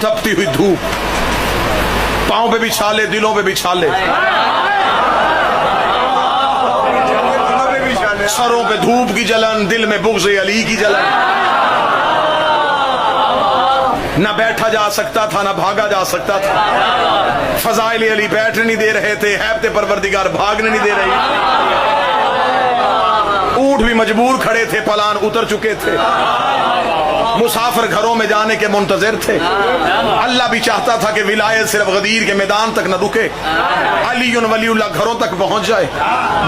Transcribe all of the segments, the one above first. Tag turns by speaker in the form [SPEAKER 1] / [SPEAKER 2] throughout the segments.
[SPEAKER 1] तपती हुई धूप, पांव पे भी छाले, दिलों पे भी छाले, सरों पे धूप की जलन, दिल में बुग़्ज़ अली की जलन। न बैठा जा सकता था, न भागा जा सकता था। फज़ाइल अली बैठने नहीं दे रहे थे, हैबत परवरदिगार भागने नहीं दे रही। ऊंट भी मजबूर खड़े थे, पलान उतर चुके थे। मुसाफिर घरों में जाने के मुंतजिर थे। अल्लाह भी चाहता था कि विलायत सिर्फ गदीर के मैदान तक न रुके, अलीउन वलीउल्लाह घरों तक पहुंच जाए।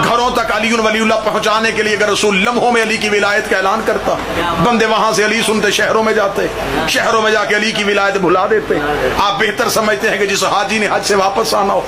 [SPEAKER 1] घरों तक अलीउन वलीउल्लाह पहुंचाने के लिए अगर रसूल लम्हों में अली की विलायत का ऐलान करता, बंदे वहां से अली सुनते शहरों में जाते, शहरों में जाके अली की विलायत भुला देते। आप बेहतर समझते हैं कि जिस हाजी ने हज से वापस आना हो,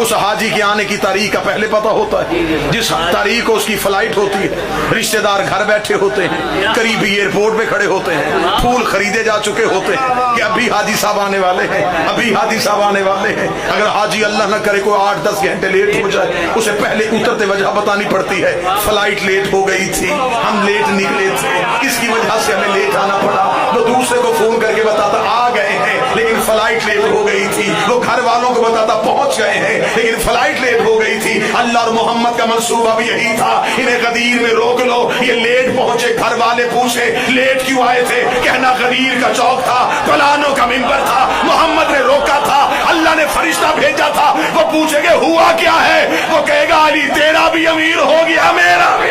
[SPEAKER 1] उस हाजी के आने की तारीख का पहले पता होता है। जिस तारीख को उसकी फ्लाइट होती है, रिश्तेदार घर बैठे होते हैं, करीबी एयरपोर्ट पे खड़े होते हैं, फूल खरीदे जा चुके होते हैं कि अभी हाजी साहब आने वाले हैं, अभी हाजी साहब आने वाले हैं। अगर हाजी अल्लाह न करे कोई 8-10 घंटे लेट हो जाए, उसे पहले उतरते वजह बतानी पड़ती है। फ्लाइट लेट हो गई थी, हम लेट निकले थे, इसकी वजह से हमें लेट आना पड़ा। वो दूसरे को फोन करके बताता आ गए हैं लेकिन फ्लाइट लेट हो गई थी। वो घर वालों को बताता पहुंच गए हैं लेकिन फ्लाइट लेट हो गई थी। अल्लाह और मोहम्मद का मंसूबा भी यही था, इन्हें गदीर में रोक लो। ये लेट पहुंचे, घर वाले पूछे लेट क्यों आए थे, कहना गदीर का चौक था, पलानों का मिंबर था, मोहम्मद ने रोका था, अल्लाह ने फरिश्ता भेजा था। वो पूछेंगे हुआ क्या है, वो कहेगा अली तेरा भी अमीर हो गया, मेरा भी।